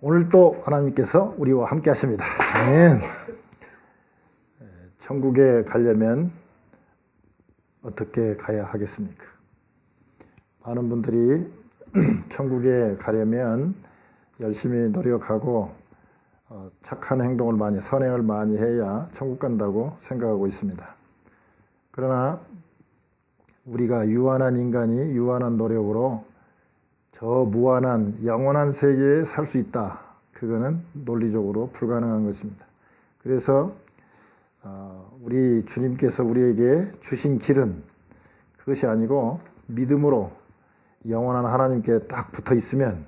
오늘 또 하나님께서 우리와 함께 하십니다. 아멘. 천국에 가려면 어떻게 가야 하겠습니까? 많은 분들이 천국에 가려면 열심히 노력하고 착한 행동을 많이, 선행을 많이 해야 천국 간다고 생각하고 있습니다. 그러나 우리가 유한한 인간이 유한한 노력으로 저 무한한 영원한 세계에 살 수 있다. 그거는 논리적으로 불가능한 것입니다. 그래서 우리 주님께서 우리에게 주신 길은 그것이 아니고 믿음으로 영원한 하나님께 딱 붙어 있으면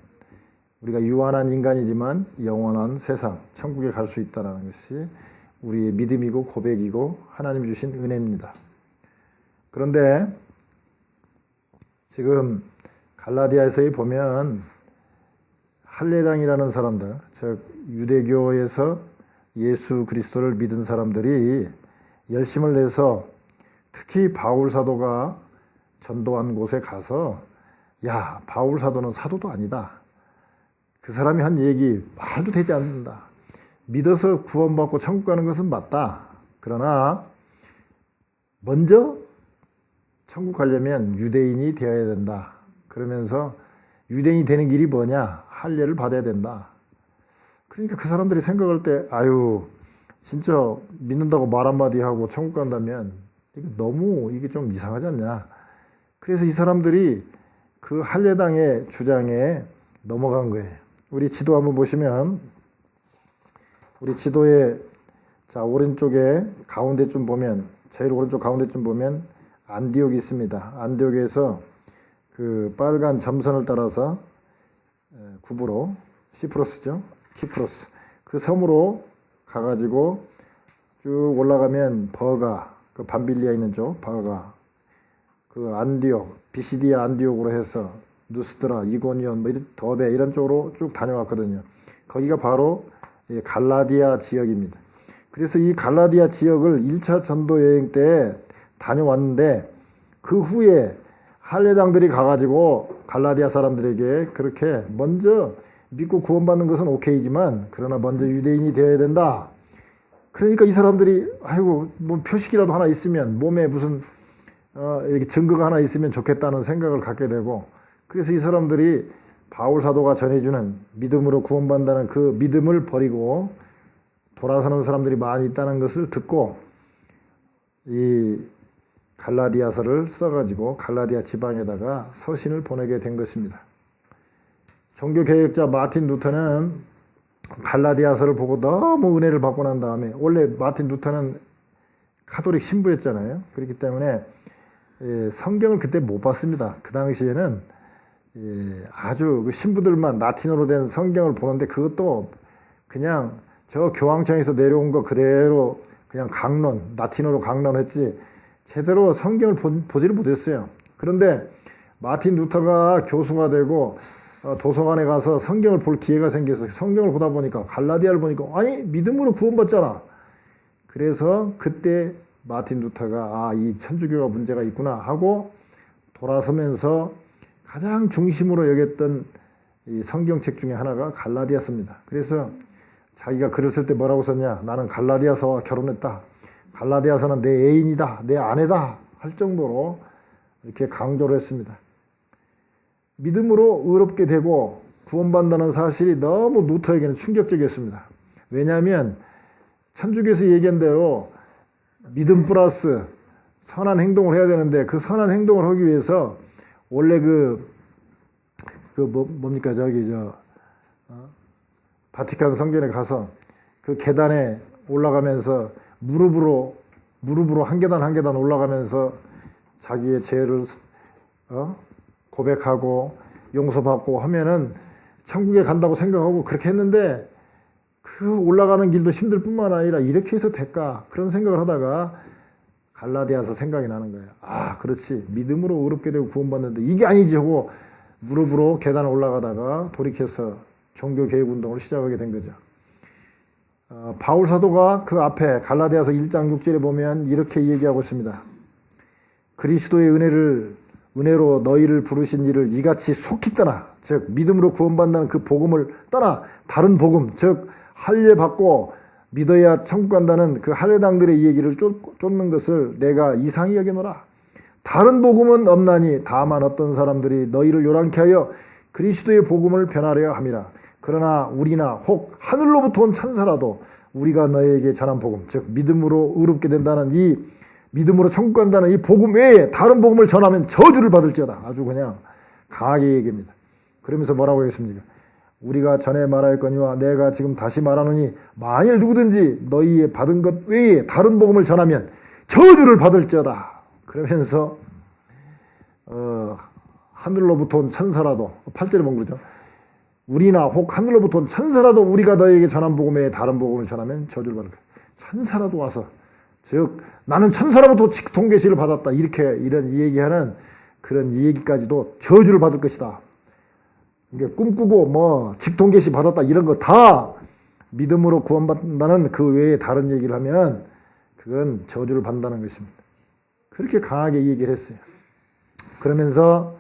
우리가 유한한 인간이지만 영원한 세상, 천국에 갈 수 있다는 것이 우리의 믿음이고 고백이고 하나님 주신 은혜입니다. 그런데 지금 갈라디아서에 보면 할례당이라는 사람들, 즉 유대교에서 예수 그리스도를 믿은 사람들이 열심을 내서 특히 바울 사도가 전도한 곳에 가서 야, 바울 사도는 사도도 아니다. 그 사람이 한 얘기 말도 되지 않는다. 믿어서 구원받고 천국 가는 것은 맞다. 그러나 먼저 천국 가려면 유대인이 되어야 된다. 그러면서 유대인이 되는 길이 뭐냐? 할례를 받아야 된다. 그러니까 그 사람들이 생각할 때 아유 진짜 믿는다고 말 한마디 하고 천국 간다면 이게 좀 이상하지 않냐? 그래서 이 사람들이 그 할례당의 주장에 넘어간 거예요. 우리 지도 한번 보시면 우리 지도에 자 오른쪽에 가운데쯤 보면 제일 오른쪽 가운데쯤 보면 안디옥이 있습니다. 안디옥에서 그 빨간 점선을 따라서 구부로 시프로스죠. 키프로스. 그 섬으로 가가지고 쭉 올라가면 버가, 그 밤빌리아 있는 쪽 버가, 그 안디옥, 비시디아 안디옥으로 해서 누스드라, 이고니온, 더베 이런 쪽으로 쭉 다녀왔거든요. 거기가 바로 갈라디아 지역입니다. 그래서 이 갈라디아 지역을 1차 전도 여행 때 다녀왔는데 그 후에 할례당들이 가가지고 갈라디아 사람들에게 그렇게 먼저 믿고 구원받는 것은 오케이지만 그러나 먼저 유대인이 되어야 된다. 그러니까 이 사람들이 아이고 뭐 표식이라도 하나 있으면 몸에 무슨 이렇게 증거가 하나 있으면 좋겠다는 생각을 갖게 되고 그래서 이 사람들이 바울 사도가 전해주는 믿음으로 구원받는다는 그 믿음을 버리고 돌아서는 사람들이 많이 있다는 것을 듣고 이 갈라디아서를 써가지고 갈라디아 지방에다가 서신을 보내게 된 것입니다. 종교개혁자 마틴 루터는 갈라디아서를 보고 너무 은혜를 받고 난 다음에 원래 마틴 루터는 카톨릭 신부였잖아요. 그렇기 때문에 성경을 그때 못 봤습니다. 그 당시에는 아주 그 신부들만 라틴어로 된 성경을 보는데 그것도 그냥 저 교황청에서 내려온 거 그대로 그냥 강론, 라틴어로 강론했지 제대로 성경을 보지를 못했어요. 그런데 마틴 루터가 교수가 되고 도서관에 가서 성경을 볼 기회가 생겨서 성경을 보다 보니까 갈라디아를 보니까 아니 믿음으로 구원받잖아. 그래서 그때 마틴 루터가 이 천주교가 문제가 있구나 하고 돌아서면서 가장 중심으로 여겼던 이 성경책 중에 하나가 갈라디아서입니다. 그래서 자기가 글을 쓸 때 뭐라고 썼냐? 나는 갈라디아서와 결혼했다. 갈라디아서는 내 애인이다, 내 아내다 할 정도로 이렇게 강조를 했습니다. 믿음으로 의롭게 되고 구원받는다는 사실이 너무 루터에게는 충격적이었습니다. 왜냐하면 천주교에서 얘기한 대로 믿음 플러스 선한 행동을 해야 되는데 그 선한 행동을 하기 위해서 원래 바티칸 성전에 가서 그 계단에 올라가면서 무릎으로 한 계단 한 계단 올라가면서 자기의 죄를 고백하고 용서받고 하면은 천국에 간다고 생각하고 그렇게 했는데 그 올라가는 길도 힘들 뿐만 아니라 이렇게 해서 될까 그런 생각을 하다가 갈라디아서 생각이 나는 거예요. 그렇지 믿음으로 의롭게 되고 구원받는데 이게 아니지 하고 무릎으로 계단을 올라가다가 돌이켜서 종교개혁 운동을 시작하게 된 거죠. 바울 사도가 그 앞에 갈라디아서 1장 6절에 보면 이렇게 얘기하고 있습니다. 그리스도의 은혜를 은혜로 너희를 부르신 이를 이같이 속히 떠나, 즉 믿음으로 구원받는 그 복음을 떠나 다른 복음, 즉 할례 받고 믿어야 천국 간다는 그 할례당들의 이 얘기를 쫓는 것을 내가 이상히 여기노라. 다른 복음은 없나니 다만 어떤 사람들이 너희를 요란케 하여 그리스도의 복음을 변하려 함이라. 그러나 우리나 혹 하늘로부터 온 천사라도 우리가 너희에게 전한 복음, 즉 믿음으로 의롭게 된다는 이 믿음으로 천국 간다는 이 복음 외에 다른 복음을 전하면 저주를 받을지어다. 아주 그냥 강하게 얘기합니다. 그러면서 뭐라고 했습니까? 우리가 전에 말하였거니와 내가 지금 다시 말하노니 만일 누구든지 너희의 받은 것 외에 다른 복음을 전하면 저주를 받을지어다. 그러면서 하늘로부터 온 천사라도 8절에 본 거죠. 우리나 혹 하늘로부터 온 천사라도 우리가 너희에게 전한 복음 외에 다른 복음을 전하면 저주를 받을 거야. 천사라도 와서, 즉 나는 천사로부터 직통계시를 받았다, 이런 얘기하는 그런 이 얘기까지도 저주를 받을 것이다. 그러니까 꿈꾸고 뭐 직통계시 받았다 이런 거 다 믿음으로 구원받는다는 그 외에 다른 얘기를 하면 그건 저주를 받는다는 것입니다. 그렇게 강하게 얘기를 했어요. 그러면서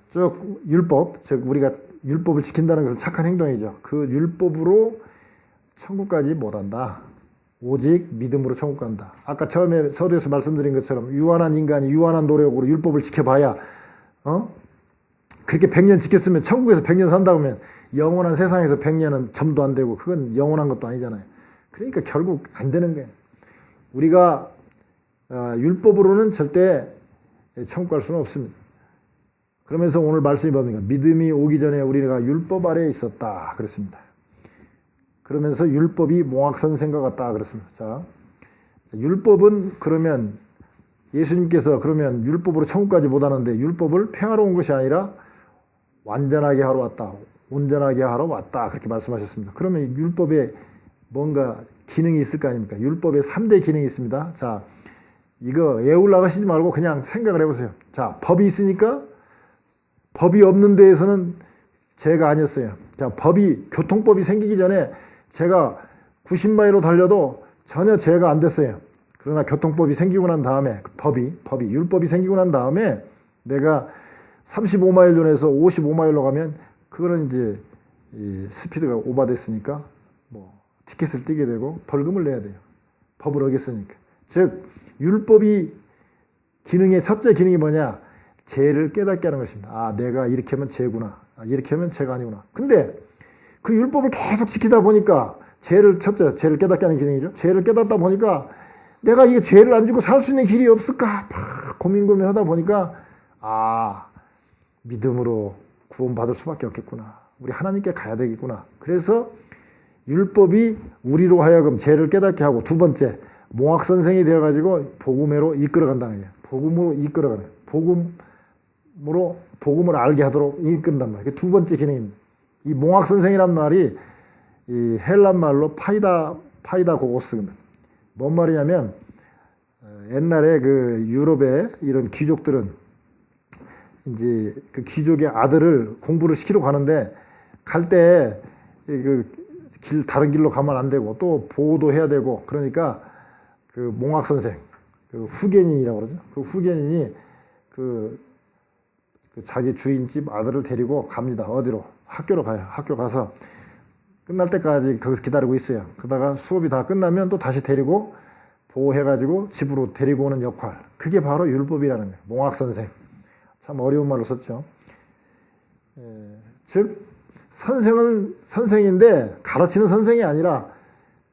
쭉 율법, 즉 우리가 율법을 지킨다는 것은 착한 행동이죠. 그 율법으로 천국까지 못한다. 오직 믿음으로 천국 간다. 아까 처음에 서두에서 말씀드린 것처럼 유한한 인간이 유한한 노력으로 율법을 지켜봐야 그렇게 100년 지켰으면 천국에서 100년 산다 그러면 영원한 세상에서 100년은 점도 안 되고 그건 영원한 것도 아니잖아요. 그러니까 결국 안 되는 거예요. 우리가 율법으로는 절대 천국 갈 수는 없습니다. 그러면서 오늘 말씀이 뭡니까? 믿음이 오기 전에 우리가 율법 아래에 있었다 그랬습니다. 그러면서 율법이 몽학선생과 같다 그랬습니다. 자, 율법은 그러면 예수님께서 그러면 율법으로 천국까지 못 하는데 율법을 폐하러 온 것이 아니라 완전하게 하러 왔다, 온전하게 하러 왔다 그렇게 말씀하셨습니다. 그러면 율법에 뭔가 기능이 있을 거 아닙니까? 율법에 3대 기능이 있습니다. 자, 이거 애울라 가시지 말고 그냥 생각을 해보세요. 자, 법이 있으니까 법이 없는 데에서는 죄가 아니었어요. 자, 교통법이 생기기 전에 제가 90마일로 달려도 전혀 죄가 안 됐어요. 그러나 교통법이 생기고 난 다음에 율법이 생기고 난 다음에 내가 35마일로 해서 55마일로 가면 그거는 이제 이 스피드가 오버됐으니까 뭐 티켓을 떼게 되고 벌금을 내야 돼요. 법을 어겼으니까. 즉 율법이 기능의 첫째 기능이 뭐냐? 죄를 깨닫게 하는 것입니다. 아, 내가 이렇게 하면 죄구나. 이렇게 하면 죄가 아니구나. 근데 그 율법을 계속 지키다 보니까 죄를 깨닫게 하는 기능이죠. 죄를 깨닫다 보니까 내가 이게 죄를 안 지고 살 수 있는 길이 없을까? 막 고민하다 보니까 믿음으로 구원받을 수밖에 없겠구나. 우리 하나님께 가야 되겠구나. 그래서 율법이 우리로 하여금 죄를 깨닫게 하고 두 번째 몽학선생이 되어가지고 복음으로 이끌어간다는 거예요. 복음으로 이끌어가는 거예요. 복음을 알게 하도록 이끈단 말이에요. 두 번째 기능입니다. 이 몽학선생이란 말이 이 헬란 말로 파이다고고스입니다. 뭔 말이냐면 옛날에 그 유럽의 이런 귀족들은 이제 그 귀족의 아들을 공부를 시키러 가는데 갈 때 다른 길로 가면 안 되고 또 보호도 해야 되고 그러니까 그 몽학선생, 그 후견인이라고 그러죠. 그 후견인이 그 자기 주인집 아들을 데리고 갑니다. 어디로? 학교로 가요. 학교 가서 끝날 때까지 거기서 기다리고 있어요. 그러다가 수업이 다 끝나면 또 다시 데리고 보호해가지고 집으로 데리고 오는 역할. 그게 바로 율법이라는 거예요. 몽학선생. 참 어려운 말로 썼죠. 즉 선생은 선생인데 가르치는 선생이 아니라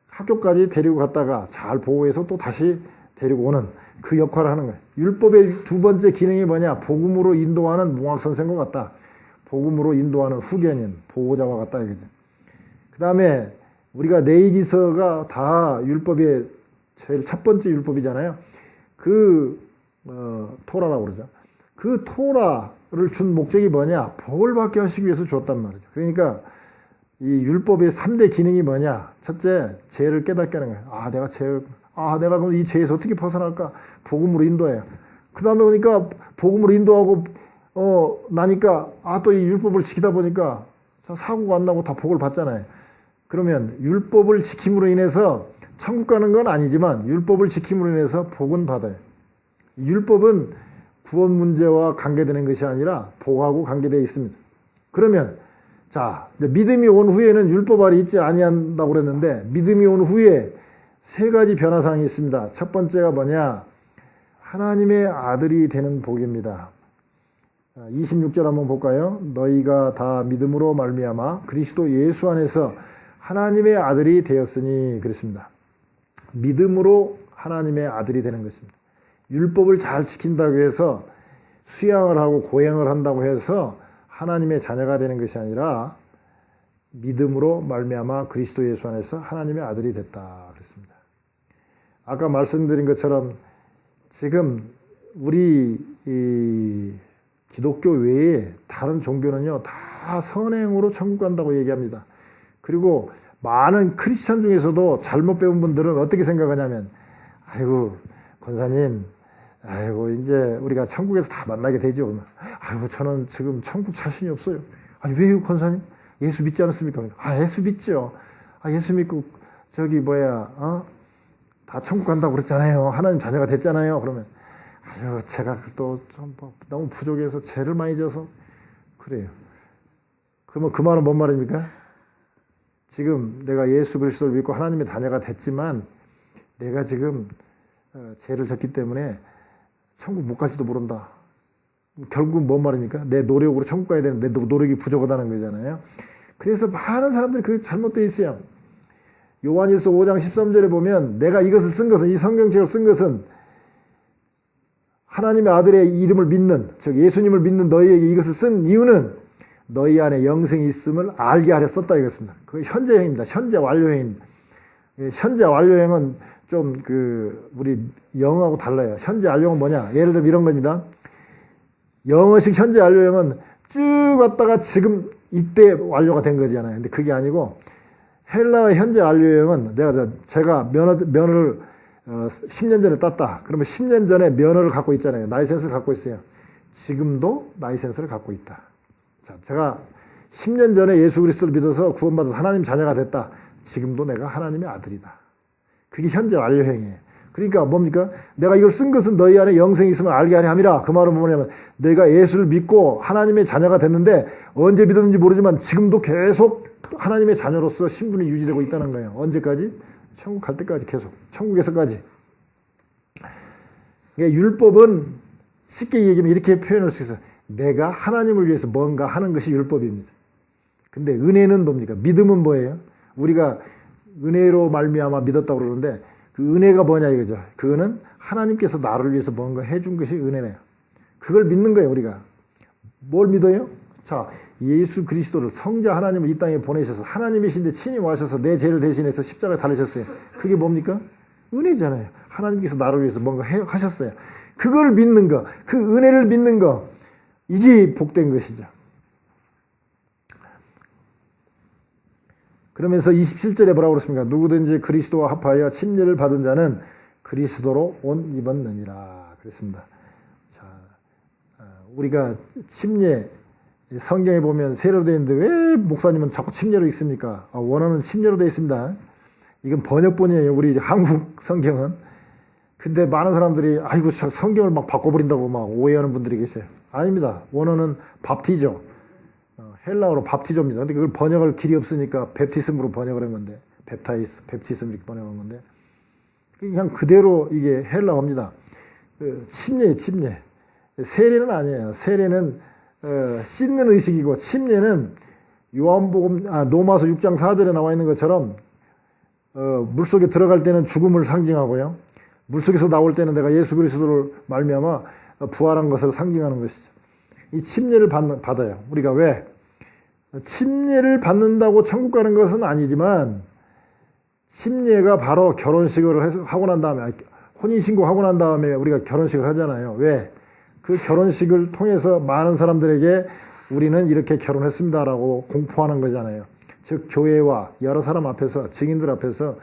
학교까지 데리고 갔다가 잘 보호해서 또 다시 데리고 오는 그 역할을 하는 거예요. 율법의 두 번째 기능이 뭐냐? 복음으로 인도하는 몽학선생과 같다. 복음으로 인도하는 후견인, 보호자와 같다 이거죠. 그 다음에 우리가 레위기서가 다 율법의 제일 첫 번째 율법이잖아요. 토라라고 그러죠. 그 토라를 준 목적이 뭐냐? 복을 받게 하시기 위해서 줬단 말이죠. 그러니까 이 율법의 3대 기능이 뭐냐? 첫째, 죄를 깨닫게 하는 거예요. 내가 그럼 이 죄에서 어떻게 벗어날까? 복음으로 인도해요. 그 다음에 보니까 복음으로 인도하고 나니까 또 이 율법을 지키다 보니까 사고가 안 나고 다 복을 받잖아요. 그러면 율법을 지킴으로 인해서 천국 가는 건 아니지만 율법을 지킴으로 인해서 복은 받아요. 율법은 구원 문제와 관계되는 것이 아니라 복하고 관계되어 있습니다. 그러면 자, 믿음이 온 후에는 율법알이 있지 아니한다고 그랬는데 믿음이 온 후에 세 가지 변화사항이 있습니다. 첫 번째가 뭐냐? 하나님의 아들이 되는 복입니다. 26절 한번 볼까요? 너희가 다 믿음으로 말미암아 그리스도 예수 안에서 하나님의 아들이 되었으니 그랬습니다. 믿음으로 하나님의 아들이 되는 것입니다. 율법을 잘 지킨다고 해서 수양을 하고 고행을 한다고 해서 하나님의 자녀가 되는 것이 아니라 믿음으로 말미암아 그리스도 예수 안에서 하나님의 아들이 됐다 그랬습니다. 아까 말씀드린 것처럼 지금 우리 기독교 외에 다른 종교는요 다 선행으로 천국 간다고 얘기합니다. 그리고 많은 크리스찬 중에서도 잘못 배운 분들은 어떻게 생각하냐면 아이고 권사님 아이고 이제 우리가 천국에서 다 만나게 되죠. 그러면 아이고 저는 지금 천국 자신이 없어요. 아니 왜요 권사님? 예수 믿지 않았습니까? 아 예수 믿죠. 아 예수 믿고 저기 다 천국 간다고 그랬잖아요. 하나님 자녀가 됐잖아요. 그러면 아유 제가 또 좀 너무 부족해서 죄를 많이 져서 그래요. 그러면 그 말은 뭔 말입니까? 지금 내가 예수 그리스도를 믿고 하나님의 자녀가 됐지만 내가 지금 죄를 졌기 때문에 천국 못 갈지도 모른다. 결국은 뭔 말입니까? 내 노력으로 천국 가야 되는데 내 노력이 부족하다는 거잖아요. 그래서 많은 사람들이 그게 잘못되어 있어요. 요한일서 5장 13절에 보면 내가 이것을 쓴 것은 이 성경책을 쓴 것은 하나님의 아들의 이름을 믿는 즉 예수님을 믿는 너희에게 이것을 쓴 이유는 너희 안에 영생이 있음을 알게 하려 썼다 이것입니다. 그 현재형입니다. 현재 완료형입니다. 현재 완료형은 좀 우리 영어하고 달라요. 현재 완료형은 뭐냐? 예를 들면 이런 겁니다. 영어식 현재 완료형은 쭉 갔다가 지금 이때 완료가 된 거잖아요. 근데 그게 아니고 헬라어 현재 완료형은 제가 면허를 10년 전에 땄다. 그러면 10년 전에 면허를 갖고 있잖아요. 라이센스를 갖고 있어요. 지금도 라이센스를 갖고 있다. 자, 제가 10년 전에 예수 그리스도를 믿어서 구원받아서 하나님 자녀가 됐다. 지금도 내가 하나님의 아들이다. 그게 현재 완료형이에요. 그러니까 뭡니까? 내가 이걸 쓴 것은 너희 안에 영생이 있음을 알게 하려 함이라. 그 말은 뭐냐면 내가 예수를 믿고 하나님의 자녀가 됐는데 언제 믿었는지 모르지만 지금도 계속 하나님의 자녀로서 신분이 유지되고 있다는 거예요. 언제까지? 천국 갈 때까지 계속. 천국에서까지. 그러니까 율법은 쉽게 얘기하면 이렇게 표현할 수 있어요. 내가 하나님을 위해서 뭔가 하는 것이 율법입니다. 근데 은혜는 뭡니까? 믿음은 뭐예요? 우리가 은혜로 말미암아 믿었다고 그러는데 그 은혜가 뭐냐 이거죠. 그거는 하나님께서 나를 위해서 뭔가 해준 것이 은혜네요. 그걸 믿는 거예요 우리가. 뭘 믿어요? 자, 예수 그리스도를 성자 하나님을 이 땅에 보내셔서 하나님이신데 친히 와셔서 내 죄를 대신해서 십자가에 달리셨어요. 그게 뭡니까? 은혜잖아요. 하나님께서 나를 위해서 뭔가 하셨어요. 그걸 믿는 거, 그 은혜를 믿는 거, 이게 복된 것이죠. 그러면서 27절에 뭐라고 그랬습니까? 누구든지 그리스도와 합하여 침례를 받은 자는 그리스도로 옷 입었느니라 그랬습니다. 자, 우리가 침례 성경에 보면 세례로 되어 있는데 왜 목사님은 자꾸 침례로 읽습니까? 원어는 침례로 되어 있습니다. 이건 번역본이에요. 우리 한국 성경은. 근데 많은 사람들이 아이고 성경을 막 바꿔버린다고 막 오해하는 분들이 계세요. 아닙니다. 원어는 밥티죠. 헬라어로 밥티조입니다. 근데 그걸 번역할 길이 없으니까 베프티즘으로 번역을 한 건데 베프티즘 이렇게 번역한 건데 그냥 그대로 이게 헬라어입니다. 침례. 세례는 아니에요. 세례는 씻는 의식이고 침례는 노마서 6장 4절에 나와 있는 것처럼 물속에 들어갈 때는 죽음을 상징하고요. 물속에서 나올 때는 내가 예수 그리스도를 말미암아 부활한 것을 상징하는 것이죠. 이 침례를 받아요. 우리가 왜? 침례를 받는다고 천국 가는 것은 아니지만 침례가 바로 결혼식을 하고 난 다음에 혼인신고하고 난 다음에 우리가 결혼식을 하잖아요. 왜? 그 결혼식을 통해서 많은 사람들에게 우리는 이렇게 결혼했습니다라고 공포하는 거잖아요. 즉 교회와 여러 사람 앞에서 증인들 앞에서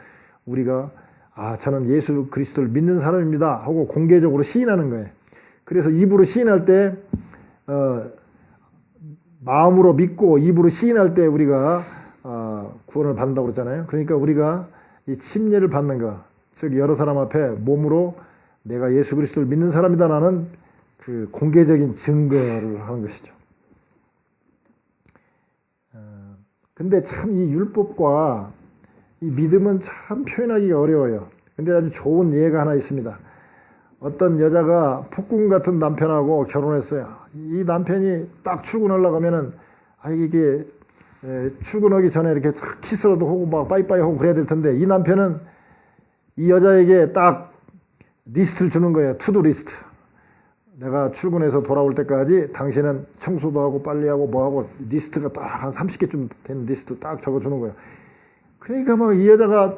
우리가 저는 예수 그리스도를 믿는 사람입니다 하고 공개적으로 시인하는 거예요. 그래서 입으로 시인할 때 마음으로 믿고 입으로 시인할 때 우리가 구원을 받는다고 그랬잖아요. 그러니까 우리가 이 침례를 받는 거, 즉 여러 사람 앞에 몸으로 내가 예수 그리스도를 믿는 사람이다라는 그 공개적인 증거를 하는 것이죠. 근데 참 이 율법과 이 믿음은 참 표현하기가 어려워요. 근데 아주 좋은 예가 하나 있습니다. 어떤 여자가 폭군 같은 남편하고 결혼했어요. 이 남편이 딱 출근하려고 하면은, 이게 출근하기 전에 이렇게 키스라도 하고 막 빠이빠이 하고 그래야 될 텐데, 이 남편은 이 여자에게 딱 리스트를 주는 거예요. 투두 리스트. 내가 출근해서 돌아올 때까지 당신은 청소도 하고 빨리하고 뭐하고 리스트가 딱 한 30개쯤 되는 리스트 딱 적어주는 거예요. 그러니까 막 이 여자가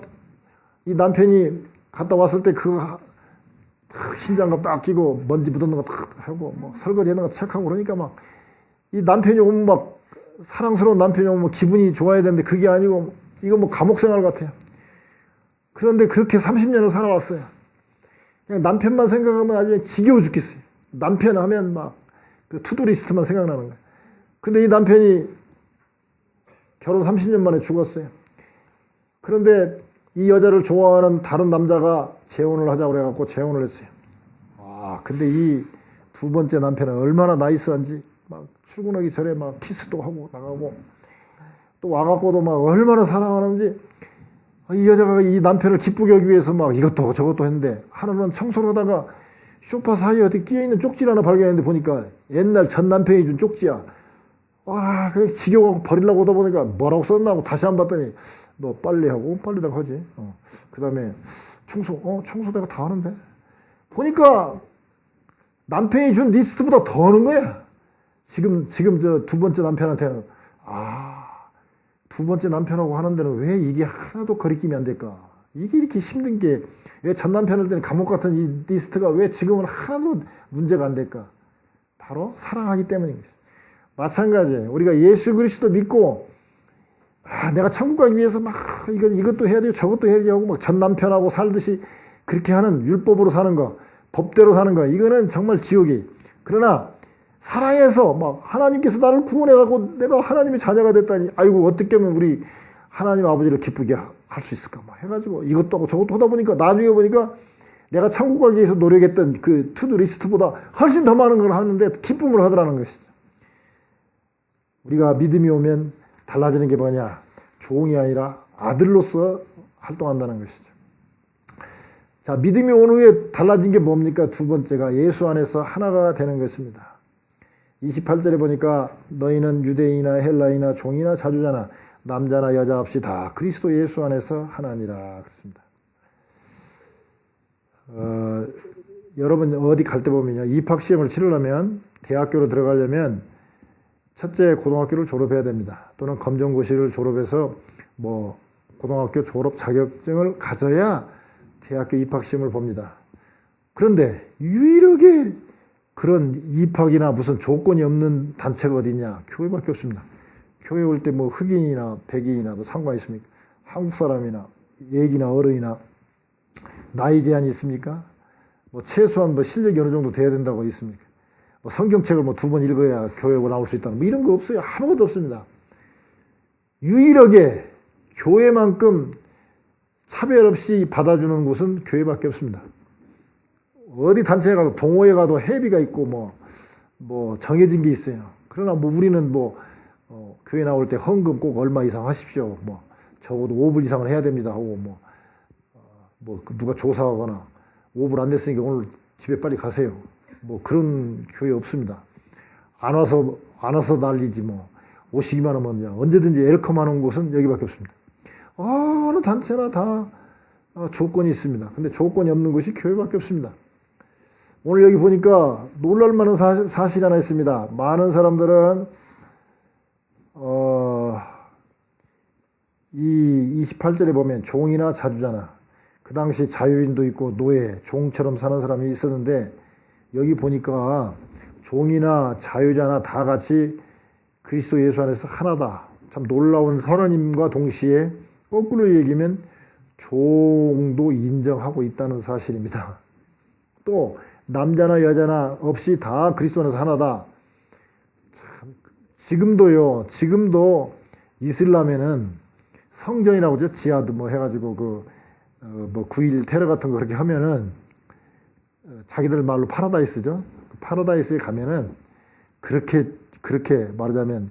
이 남편이 갔다 왔을 때 그 신장갑 딱 끼고 먼지 묻었는 거 딱 하고 뭐 설거지 하는 거 체크하고 그러니까 막 이 남편이 오면 막 사랑스러운 남편이 오면 기분이 좋아야 되는데 그게 아니고 이거 뭐 감옥 생활 같아요. 그런데 그렇게 30년을 살아왔어요. 그냥 남편만 생각하면 아주 지겨워 죽겠어요. 남편 하면 막 그 투두리스트만 생각나는 거예요. 근데 이 남편이 결혼 30년 만에 죽었어요. 그런데 이 여자를 좋아하는 다른 남자가 재혼을 하자고 그래갖고 재혼을 했어요. 근데 이 두 번째 남편은 얼마나 나이스한지 막 출근하기 전에 막 키스도 하고 나가고 또 와갖고도 막 얼마나 사랑하는지 이 여자가 이 남편을 기쁘게 하기 위해서 막 이것도 하고 저것도 했는데 하루는 청소를 하다가 소파 사이에 어디 끼어있는 쪽지를 하나 발견했는데 보니까 옛날 전 남편이 준 쪽지야. 그게 지겨워갖고 버리려고 하다 보니까 뭐라고 썼나 하고 다시 한 번 봤더니 너 빨리 하고 빨리 내가 하지. 그 다음에 청소 내가 다 하는데 보니까 남편이 준 리스트보다 더 하는 거야. 지금 저 두 번째 남편한테는 두 번째 남편하고 하는 데는 왜 이게 하나도 거리낌이 안 될까? 이게 이렇게 힘든 게 왜 전 남편할 때는 감옥 같은 이 리스트가 왜 지금은 하나도 문제가 안 될까? 바로 사랑하기 때문인 것이죠. 마찬가지예요. 우리가 예수 그리스도 믿고 내가 천국 가기 위해서 막 이것도 해야 되고 저것도 해야 되고 막 전 남편하고 살듯이 그렇게 하는 율법으로 사는 거, 법대로 사는 거, 이거는 정말 지옥이. 그러나 사랑해서 막 하나님께서 나를 구원해가고 내가 하나님의 자녀가 됐다니, 어떻게 하면 우리 하나님 아버지를 기쁘게 할 수 있을까 막 해가지고 이것도 하고 저것도 하다 보니까 나중에 보니까 내가 천국 가기 위해서 노력했던 그 투두 리스트보다 훨씬 더 많은 걸 하는데 기쁨을 하더라는 것이죠. 우리가 믿음이 오면 달라지는 게 뭐냐? 종이 아니라 아들로서 활동한다는 것이죠. 자, 믿음이 온 후에 달라진 게 뭡니까? 두 번째가 예수 안에서 하나가 되는 것입니다. 28절에 보니까 너희는 유대인이나 헬라이나 종이나 자주자나 남자나 여자 없이 다 그리스도 예수 안에서 하나니라 그렇습니다. 여러분 어디 갈 때 보면요, 입학시험을 치르려면 대학교로 들어가려면 첫째 고등학교를 졸업해야 됩니다. 또는 검정고시를 졸업해서 뭐 고등학교 졸업 자격증을 가져야 대학교 입학시험을 봅니다. 그런데 유일하게 그런 입학이나 무슨 조건이 없는 단체가 어디냐? 교회밖에 없습니다. 교회 올 때 뭐 흑인이나 백인이나 뭐 상관 있습니까? 한국 사람이나 애기나 어른이나 나이 제한이 있습니까? 뭐 최소한 뭐 실력이 어느 정도 돼야 된다고 있습니까? 뭐 성경책을 뭐 2번 읽어야 교회 나올 수 있다는 뭐 이런 거 없어요. 아무것도 없습니다. 유일하게 교회만큼 차별 없이 받아주는 곳은 교회밖에 없습니다. 어디 단체에 가도 동호회 가도 회비가 있고 뭐 정해진 게 있어요. 그러나 뭐 우리는 교회 나올 때 헌금 꼭 얼마 이상 하십시오. 적어도 5불 이상을 해야 됩니다 하고 누가 조사하거나 5불 안 냈으니까 오늘 집에 빨리 가세요. 그런 교회 없습니다. 안 와서 난리지 오시기만 하면 언제든지 웰컴 하는 곳은 여기밖에 없습니다. 어느 단체나 다 조건이 있습니다. 근데 조건이 없는 곳이 교회밖에 없습니다. 오늘 여기 보니까 놀랄만한 사실이 하나 있습니다. 많은 사람들은 이 28절에 보면 종이나 자주자나, 그 당시 자유인도 있고 노예, 종처럼 사는 사람이 있었는데 여기 보니까 종이나 자유자나 다 같이 그리스도 예수 안에서 하나다. 참 놀라운 선언임과 동시에 거꾸로 얘기하면 종도 인정하고 있다는 사실입니다. 또 남자나 여자나 없이 다 그리스도 안에서 하나다. 참, 지금도 이슬람에는 성전이라고 하죠. 지하드 해가지고 9.11 테러 같은 거 그렇게 하면은 자기들 말로 파라다이스죠. 파라다이스에 가면은 그렇게 말하자면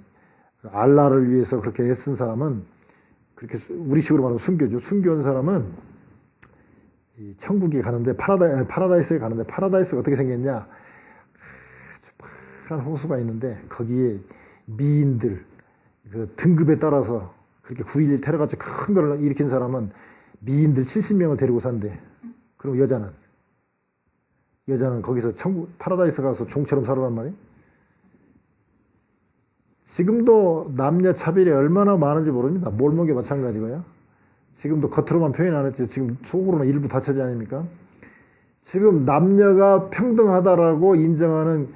알라를 위해서 그렇게 애쓴 사람은 그렇게 우리식으로 말하면 순교죠. 순교한 사람은 이 천국에 가는데 파라다이스에 가는데 파라다이스가 어떻게 생겼냐? 파란 호수가 있는데 거기에 미인들 그 등급에 따라서 그렇게 9.11 테러같이 큰 걸 일으킨 사람은 미인들 70명을 데리고 산대. 그럼 여자는 거기서 천국 파라다이스 가서 종처럼 살아란 말이에요. 지금도 남녀 차별이 얼마나 많은지 모릅니다. 몰목이 마찬가지고요. 지금도 겉으로만 표현 안 했지 지금 속으로는 일부 다처지 아닙니까? 지금 남녀가 평등하다라고 인정하는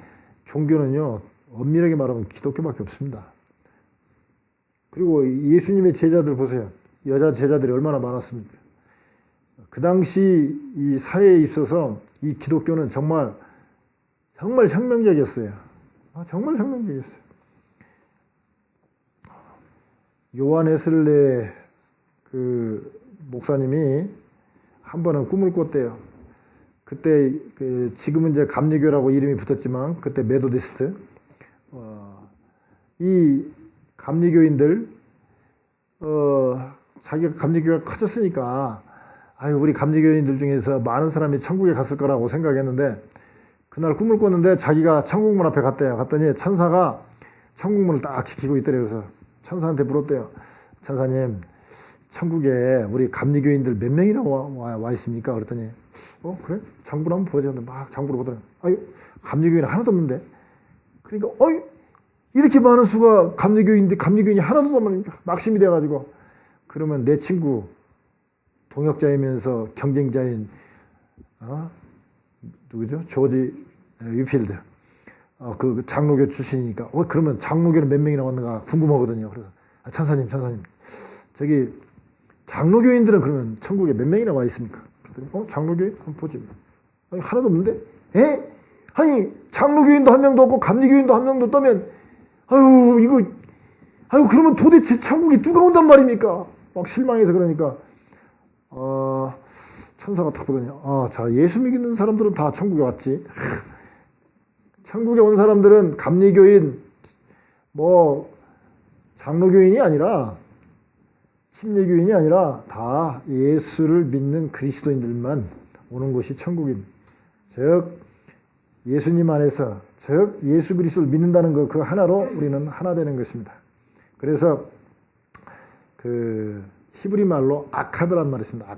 종교는요, 엄밀하게 말하면 기독교밖에 없습니다. 그리고 예수님의 제자들 보세요. 여자 제자들이 얼마나 많았습니까? 그 당시 이 사회에 있어서 이 기독교는 정말 혁명적이었어요. 정말 혁명적이었어요. 요한 웨슬레 그 목사님이 한 번은 꿈을 꿨대요. 그때 지금은 이제 감리교라고 이름이 붙었지만 그때 메도디스트 이 감리교인들 자기가 감리교가 커졌으니까 우리 감리교인들 중에서 많은 사람이 천국에 갔을 거라고 생각했는데 그날 꿈을 꿨는데 자기가 천국문 앞에 갔대요. 갔더니 천사가 천국문을 딱 지키고 있더래요. 그래서 천사한테 물었대요. 천사님, 천국에 우리 감리교인들 몇 명이나 와 있습니까? 그랬더니 그래? 장부를 한번 보자. 막 장부를 보더라고요. 감리교인 하나도 없는데. 그러니까 이렇게 많은 수가 감리교인이 하나도 없단 말입니까? 낙심이 돼가지고. 그러면 내 친구 동역자이면서 경쟁자인 누구죠? 조지 유필드 그 장로교 출신이니까 그러면 장로교는 몇 명이나 왔는가 궁금하거든요. 그래서 천사님 저기 장로교인들은 그러면 천국에 몇 명이나 와 있습니까? 그랬더니 장로교인 한번 보지. 하나도 없는데? 아니 장로교인도 한 명도 없고 감리교인도 한 명도 없다면 그러면 도대체 천국에 누가 온단 말입니까? 막 실망해서 그러니까 천사가 딱 보더니 자 예수 믿는 사람들은 다 천국에 왔지. 천국에 온 사람들은 감리교인 장로교인이 아니라 침례교인이 아니라 다 예수를 믿는 그리스도인들만 오는 곳이 천국입니다. 즉 예수님 안에서 즉 예수 그리스도를 믿는다는 것 그 하나로 우리는 하나 되는 것입니다. 그래서 그 히브리 말로 아카드란 말이 있습니다.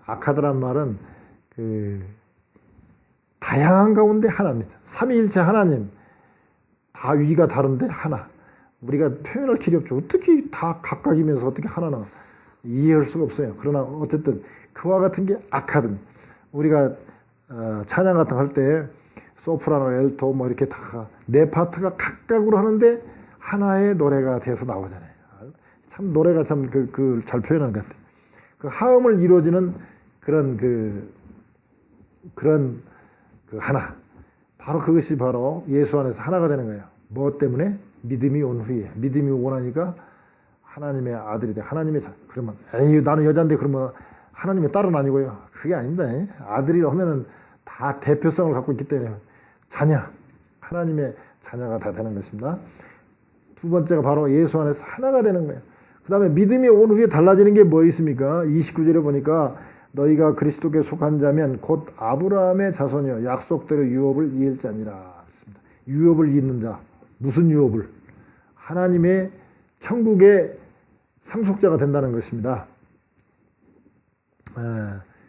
아카드란 말은 다양한 가운데 하나입니다. 삼위일체 하나님 다 위가 다른데 하나. 우리가 표현할 길이 없죠. 어떻게 다 각각이면서 어떻게 하나나 이해할 수가 없어요. 그러나 어쨌든 그와 같은 게 아카드입니다. 우리가 찬양 같은 거 할 때 소프라노, 엘토 이렇게 다 네 파트가 각각으로 하는데 하나의 노래가 돼서 나오잖아요. 참 노래가 참 잘 표현하는 것 같아요. 그 하음을 이루어지는 그런 하나. 바로 그것이 바로 예수 안에서 하나가 되는 거예요. 뭐 때문에? 믿음이 온 후에. 믿음이 오고 나니까 하나님의 아들이 돼. 하나님의 그러면 나는 여자인데 그러면 하나님의 딸은 아니고요. 그게 아닙니다. 아들이라 하면은 다 대표성을 갖고 있기 때문에 하나님의 자녀가 다 되는 것입니다. 두 번째가 바로 예수 안에서 하나가 되는 거예요. 그 다음에 믿음이 온 후에 달라지는 게 뭐 있습니까? 29절에 보니까 너희가 그리스도께 속한 자면 곧 아브라함의 자손이여 약속대로 유업을 이을 자니라. 유업을 잇는 자. 무슨 유업을? 하나님의 천국의 상속자가 된다는 것입니다.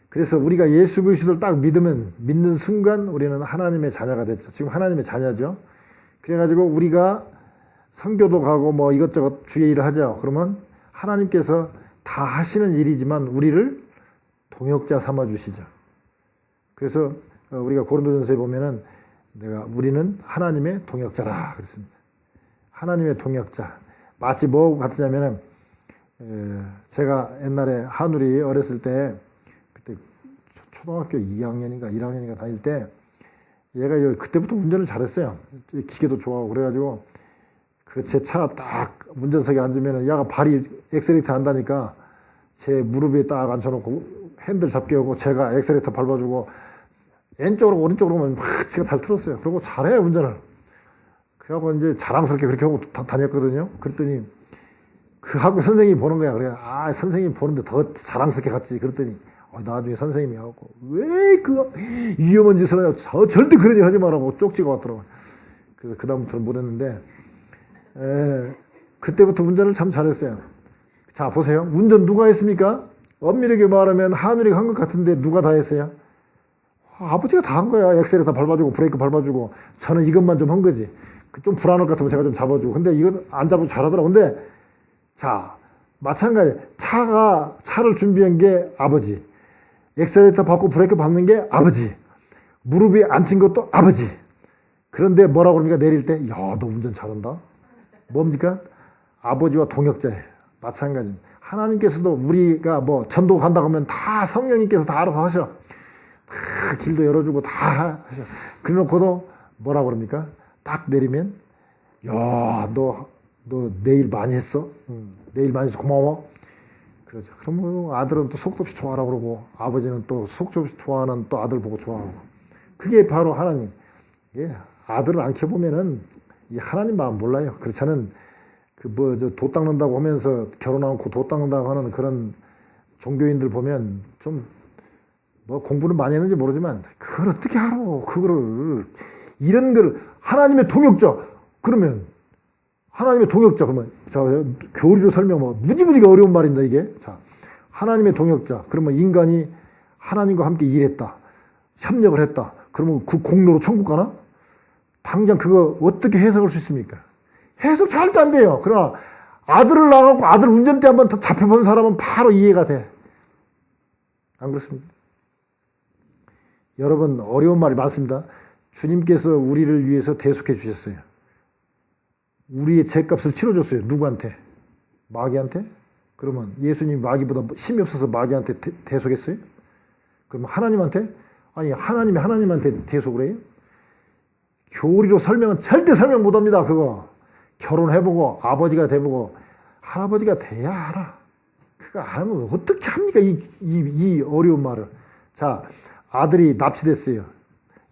그래서 우리가 예수 그리스도를 딱 믿는 순간 우리는 하나님의 자녀가 됐죠. 지금 하나님의 자녀죠. 그래가지고 우리가 선교도 가고 이것저것 주의 일을 하죠. 그러면 하나님께서 다 하시는 일이지만 우리를 동역자 삼아 주시죠. 그래서 우리가 고린도전서에 보면은 우리는 하나님의 동역자라 그랬습니다. 하나님의 동역자. 마치 뭐 같으냐면은 제가 옛날에 한울이 어렸을 때 그때 초등학교 2학년인가 1학년인가 다닐 때 얘가 그때부터 운전을 잘했어요. 기계도 좋아하고 그래가지고 제 차 딱 운전석에 앉으면은 얘가 발이 엑셀레이터 한다니까 제 무릎에 딱 앉혀놓고 핸들 잡게 하고 제가 엑셀레이터 밟아주고 왼쪽으로 오른쪽으로 오면 막 지가 잘 틀었어요. 그리고 잘해 운전을. 그래갖고 이제 자랑스럽게 그렇게 하고 다녔거든요. 그랬더니 그 학교 선생님이 보는 거야. 그래, 아 선생님이 보는데 더 자랑스럽게 갔지. 그랬더니 나중에 선생님이 하고 왜 그 위험한 짓을 하냐고 절대 그런 일 하지 말라고 쪽지가 왔더라고요. 그래서 그 다음부터는 못했는데 그때부터 운전을 참 잘했어요. 자 보세요. 운전 누가 했습니까? 엄밀하게 말하면 하늘이가 한 것 같은데 누가 다 했어요? 아버지가 다 한 거야. 엑셀에다 밟아주고 브레이크 밟아주고 저는 이것만 좀 한 거지. 좀 불안할 것 같으면 제가 좀 잡아주고. 근데 이거 안 잡아도 잘하더라고. 근데 자 마찬가지. 차를 준비한 게 아버지. 엑셀레이터 밟고 브레이크 밟는 게 아버지. 무릎이 앉힌 것도 아버지. 그런데 뭐라고 그럽니까? 내릴 때 야 너 운전 잘한다. 뭡니까? 아버지와 동역자예요. 마찬가지입니다. 하나님께서도 우리가 뭐 전도 간다고 하면 다 성령님께서 다 알아서 하셔. 다 길도 열어주고 다 하셔. 그래놓고도 뭐라고 그럽니까? 딱 내리면 야 너 내일 많이 했어? 내일 많이 해서 고마워. 그러죠. 그러면 아들은 또 속도 없이 좋아하라고 그러고 아버지는 또 속도 없이 좋아하는 또 아들 보고 좋아하고. 그게 바로 하나님. 예, 아들을 안 키워보면은 이 하나님 마음 몰라요. 그래서 저는 도 닦는다고 하면서 결혼 않고 도 닦는다고 하는 그런 종교인들 보면 좀 뭐 공부는 많이 했는지 모르지만 그걸 어떻게 알아? 그거를 이런 걸 하나님의 동역자 그러면 하나님의 동역자 그러면 자 교리로 설명 무지무지가 어려운 말입니다 이게. 자 하나님의 동역자 그러면 인간이 하나님과 함께 일했다 협력을 했다 그러면 그 공로로 천국 가나? 당장 그거 어떻게 해석할 수 있습니까? 해석 절대 안 돼요. 그러나 아들을 낳아갖고 아들 운전대 한번 더 잡혀본 사람은 바로 이해가 돼. 안 그렇습니까? 여러분 어려운 말이 많습니다. 주님께서 우리를 위해서 대속해 주셨어요. 우리의 죄값을 치러줬어요. 누구한테? 마귀한테? 그러면 예수님이 마귀보다 힘이 없어서 마귀한테 대속했어요? 그러면 하나님한테? 아니 하나님이 하나님한테 대속을 해요? 교리로 설명은 절대 설명 못합니다. 그거 결혼해보고 아버지가 돼보고 할아버지가 돼야 알아. 그거 안 하면 어떻게 합니까? 이 어려운 말을. 자 아들이 납치됐어요.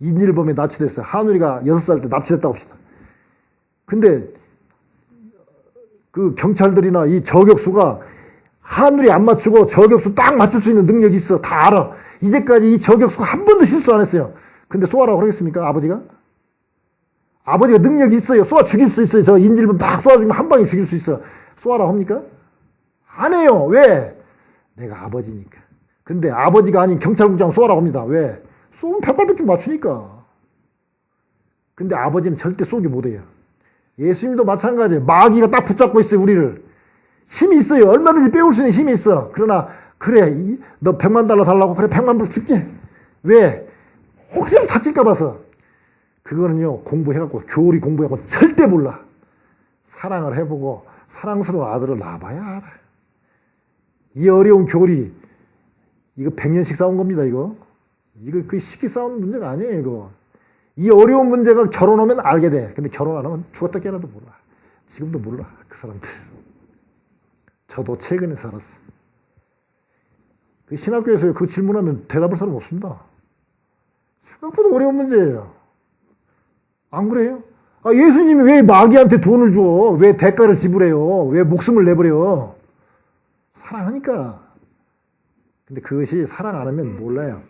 인일범에 납치됐어요. 한우리가 6살 때 납치됐다고 합시다. 근데 그 경찰들이나 이 저격수가 한우리 안 맞추고 저격수 딱 맞출 수 있는 능력이 있어. 다 알아. 이제까지 이 저격수가 한 번도 실수 안 했어요. 근데 쏘아라고 그러겠습니까? 아버지가 능력이 있어요. 쏘아 죽일 수 있어요. 저 인질범 딱 쏘아주면 한 방에 죽일 수 있어. 쏘아라고 합니까? 안 해요. 왜? 내가 아버지니까. 근데 아버지가 아닌 경찰국장 쏘아라고 합니다. 왜? 쏘면 100발백중 맞추니까. 근데 아버지는 절대 쏘기 못해요. 예수님도 마찬가지예요. 마귀가 딱 붙잡고 있어요. 우리를. 힘이 있어요. 얼마든지 빼올 수 있는 힘이 있어. 그러나 그래 너 100만 달러 달라고 그래 100만 불 줄게. 왜? 혹시나 다칠까 봐서. 그거는요 공부해갖고 교리 공부해갖고 절대 몰라. 사랑을 해보고 사랑스러운 아들을 낳아봐야 알아. 이 어려운 교리 이거 100년씩 싸운 겁니다. 이거 그 쉽게 싸우는 문제가 아니에요. 이거 이 어려운 문제가 결혼하면 알게 돼. 근데 결혼 안 하면 죽었다 깨나도 몰라. 지금도 몰라 그 사람들. 저도 최근에 살았어. 그 신학교에서 그 질문하면 대답할 사람 없습니다. 생각보다 어려운 문제예요. 안 그래요? 예수님이 왜 마귀한테 돈을 줘? 왜 대가를 지불해요? 왜 목숨을 내버려? 사랑하니까. 근데 그것이 사랑 안 하면 몰라요.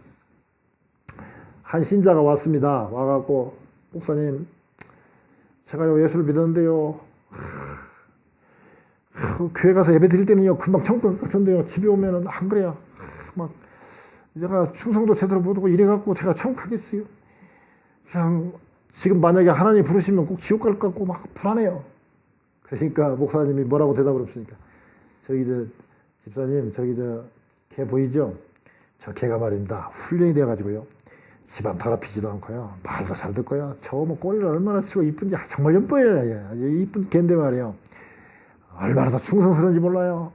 한 신자가 왔습니다. 와갖고 목사님 제가요 예수를 믿었는데요. 교회 가서 예배 드릴 때는요 금방 천국 같은데요 집에 오면은 안 그래요. 막 내가 충성도 제대로 못하고 이래갖고 제가 천국 가겠어요. 그냥 지금 만약에 하나님 부르시면 꼭 지옥 갈 것 같고 막 불안해요. 그러니까 목사님이 뭐라고 대답을 했습니까? 집사님 걔 보이죠? 저 걔가 말입니다. 훈련이 돼가지고요. 집안 더럽히지도 않고요. 말도 잘 듣고요. 저 뭐 꼬리를 얼마나 치고 이쁜지 정말 예뻐요. 이쁜 걔인데 말이에요. 얼마나 더 충성스러운지 몰라요.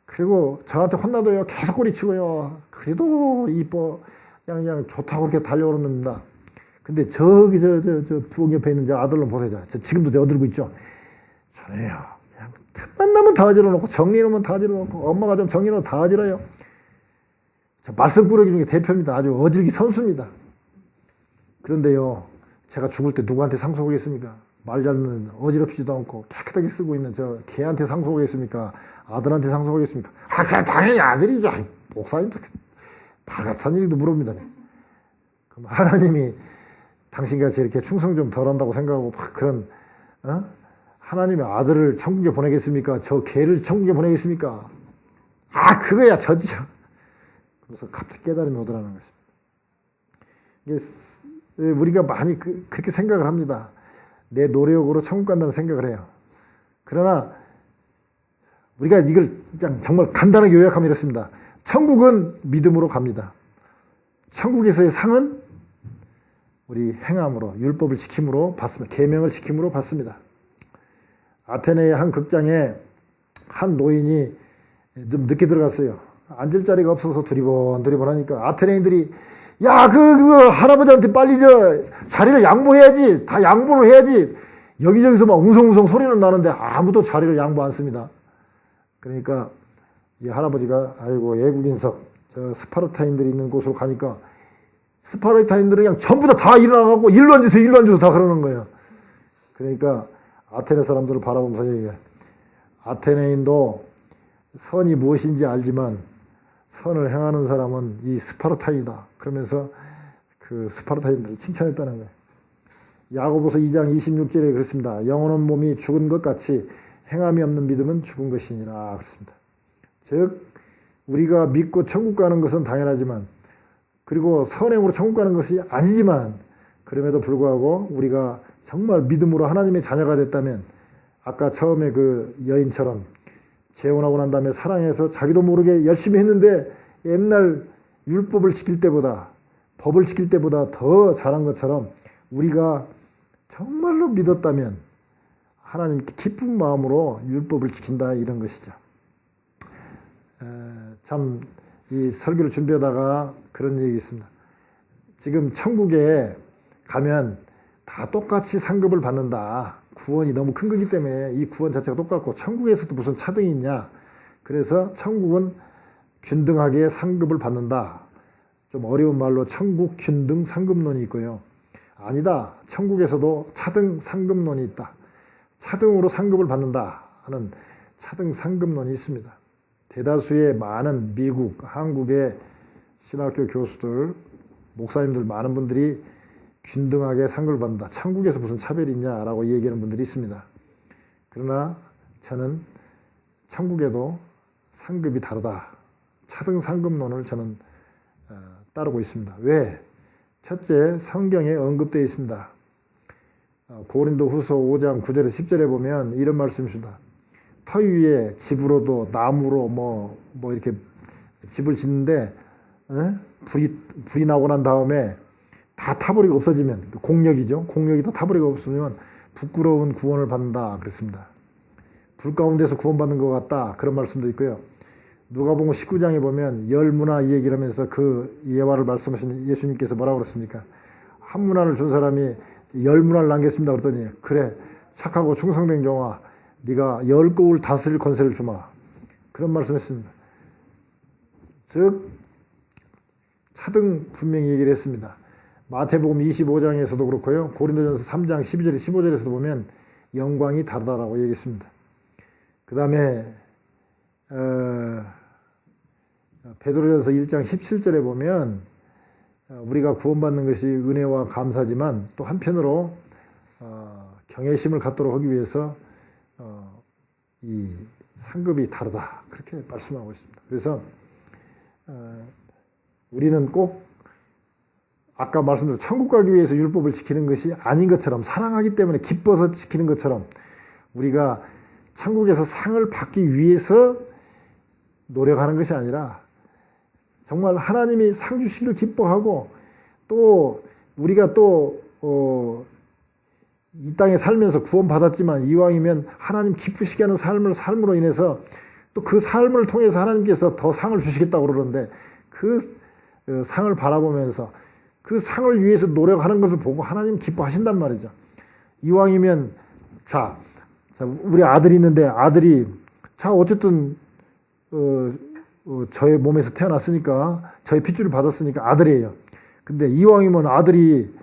그리고 저한테 혼나도요. 계속 꼬리 치고요. 그래도 이뻐. 그냥 좋다고 그렇게 달려오는 놈입니다. 근데 저기 저 부엌 옆에 있는 저 아들로 보세요. 지금도 저 어들고 있죠. 저네요. 그냥 틈만 나면 다 어지러 놓고 정리해놓으면 다 어지러 놓고 엄마가 좀 정리해놓으면 다 어지러요. 말썽 꾸러기 중에 대표입니다. 아주 어질기 선수입니다. 그런데요, 제가 죽을 때 누구한테 상속하겠습니까? 말 잘 듣는 어지럽지도 않고 깨끗하게 쓰고 있는 저 개한테 상속하겠습니까? 아들한테 상속하겠습니까? 그냥 당연히 아들이죠. 목사님도 말 같은 일도 물어봅니다. 그럼 하나님이 당신같이 이렇게 충성 좀 덜한다고 생각하고 막 그런 하나님의 아들을 천국에 보내겠습니까? 저 개를 천국에 보내겠습니까? 그거야 저지요. 그래서 갑자기 깨달음이 오더라는 것입니다. 이게 우리가 많이 그렇게 생각을 합니다. 내 노력으로 천국 간다는 생각을 해요. 그러나 우리가 이걸 그냥 정말 간단하게 요약하면 이렇습니다. 천국은 믿음으로 갑니다. 천국에서의 상은 우리 행함으로, 율법을 지킴으로 받습니다. 계명을 지킴으로 받습니다. 아테네의 한 극장에 한 노인이 좀 늦게 들어갔어요. 앉을 자리가 없어서 두리번 하니까 아테네인들이 야, 그 할아버지한테 빨리 자리를 양보해야지. 다 양보를 해야지. 여기저기서 막 웅성웅성 소리는 나는데 아무도 자리를 양보 안 씁니다. 그러니까 이 할아버지가 아이고 외국인석 저 스파르타인들이 있는 곳으로 가니까 스파르타인들은 그냥 전부 다 일어나가고 일로 앉으세요 다 그러는 거예요. 그러니까 아테네 사람들을 바라보면서 얘기해요. 아테네인도 선이 무엇인지 알지만 선을 행하는 사람은 이 스파르타이다. 그러면서 그 스파르타인들을 칭찬했다는 거예요. 야고보서 2장 26절에 그렇습니다. 영혼은 몸이 죽은 것 같이 행함이 없는 믿음은 죽은 것이니라 그렇습니다. 즉 우리가 믿고 천국 가는 것은 당연하지만 그리고 선행으로 천국 가는 것이 아니지만 그럼에도 불구하고 우리가 정말 믿음으로 하나님의 자녀가 됐다면 아까 처음에 그 여인처럼 재혼하고 난 다음에 사랑해서 자기도 모르게 열심히 했는데 옛날 율법을 지킬 때보다 법을 지킬 때보다 더 잘한 것처럼 우리가 정말로 믿었다면 하나님께 기쁜 마음으로 율법을 지킨다 이런 것이죠. 참 이 설교를 준비하다가 그런 얘기 있습니다. 지금 천국에 가면 다 똑같이 상급을 받는다. 구원이 너무 큰 거기 때문에 이 구원 자체가 똑같고 천국에서도 무슨 차등이 있냐. 그래서 천국은 균등하게 상급을 받는다. 좀 어려운 말로 천국 균등 상급론이 있고요. 아니다. 천국에서도 차등 상급론이 있다. 차등으로 상급을 받는다 하는 차등 상급론이 있습니다. 대다수의 많은 미국, 한국의 신학교 교수들, 목사님들 많은 분들이 균등하게 상급을 받는다. 천국에서 무슨 차별이 있냐라고 얘기하는 분들이 있습니다. 그러나 저는 천국에도 상급이 다르다. 차등 상급론을 저는 따르고 있습니다. 왜? 첫째, 성경에 언급되어 있습니다. 고린도 후서 5장 9절에 10절에 보면 이런 말씀이 있습니다. 터 위에 집으로도 나무로 뭐 이렇게 집을 짓는데 불이 나고 난 다음에 다 타버리고 없어지면 공력이죠. 공력이 다 타버리고 없으면 부끄러운 구원을 받는다 그랬습니다. 불 가운데서 구원받는 것 같다 그런 말씀도 있고요. 누가복음 19장에 보면 열 문화 이 얘기를 하면서 그 예화를 말씀하신 예수님께서 뭐라고 그랬습니까? 한 문화를 준 사람이 열 문화를 남겼습니다 그랬더니 그래 착하고 충성된 종아 네가 열 고을 다스릴 권세를 주마 그런 말씀했습니다. 즉 차등 분명히 얘기를 했습니다. 마태복음 25장에서도 그렇고요. 고린도전서 3장 12절 15절에서도 보면 영광이 다르다라고 얘기했습니다. 그 다음에 베드로전서 1장 17절에 보면 우리가 구원받는 것이 은혜와 감사지만 또 한편으로 경외심을 갖도록 하기 위해서 이 상급이 다르다 그렇게 말씀하고 있습니다. 그래서 우리는 꼭 아까 말씀드린 천국 가기 위해서 율법을 지키는 것이 아닌 것처럼 사랑하기 때문에 기뻐서 지키는 것처럼 우리가 천국에서 상을 받기 위해서 노력하는 것이 아니라 정말 하나님이 상 주시기를 기뻐하고 또 우리가 또 이 땅에 살면서 구원받았지만 이왕이면 하나님 기쁘시게 하는 삶으로 인해서 또 그 삶을 통해서 하나님께서 더 상을 주시겠다고 그러는데 그 상을 바라보면서 그 상을 위해서 노력하는 것을 보고 하나님 기뻐하신단 말이죠. 이왕이면 자 우리 아들이 있는데 아들이 자 어쨌든 저의 몸에서 태어났으니까 저의 핏줄을 받았으니까 아들이에요. 근데 이왕이면 아들이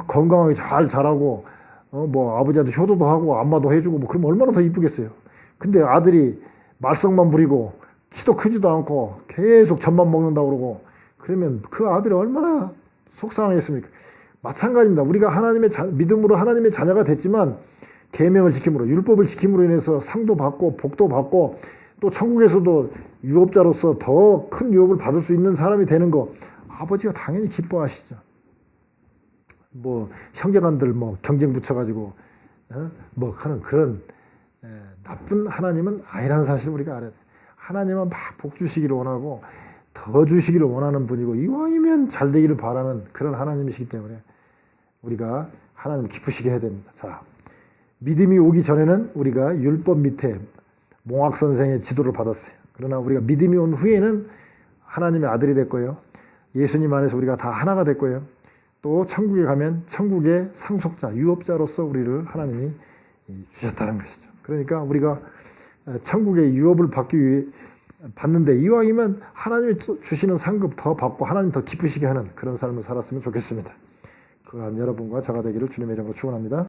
건강하게 잘 자라고 뭐 아버지한테 효도도 하고 안마도 해주고 뭐 그러면 얼마나 더 이쁘겠어요. 근데 아들이 말썽만 부리고 키도 크지도 않고 계속 젖만 먹는다고 그러고 그러면 그 아들이 얼마나 속상하겠습니까? 마찬가지입니다. 우리가 하나님의 믿음으로 하나님의 자녀가 됐지만 계명을 지킴으로 율법을 지킴으로 인해서 상도 받고 복도 받고 또 천국에서도 유업자로서 더 큰 유업을 받을 수 있는 사람이 되는 거 아버지가 당연히 기뻐하시죠. 뭐 형제간들 뭐 경쟁 붙여가지고 뭐 하는 그런 나쁜 하나님은 아니라는 사실을 우리가 알아야 돼. 하나님은 막 복 주시기를 원하고 더 주시기를 원하는 분이고 이왕이면 잘 되기를 바라는 그런 하나님이시기 때문에 우리가 하나님 기쁘시게 해야 됩니다. 자, 믿음이 오기 전에는 우리가 율법 밑에 몽학 선생의 지도를 받았어요. 그러나 우리가 믿음이 온 후에는 하나님의 아들이 됐고요. 예수님 안에서 우리가 다 하나가 됐고요. 또 천국에 가면 천국의 상속자, 유업자로서 우리를 하나님이 주셨다는 것이죠. 그러니까 우리가 천국의 유업을 받기 위해 받는데 이왕이면 하나님이 주시는 상급 더 받고 하나님 더 기쁘시게 하는 그런 삶을 살았으면 좋겠습니다. 그러한 여러분과 저가 되기를 주님의 이름으로 축원합니다.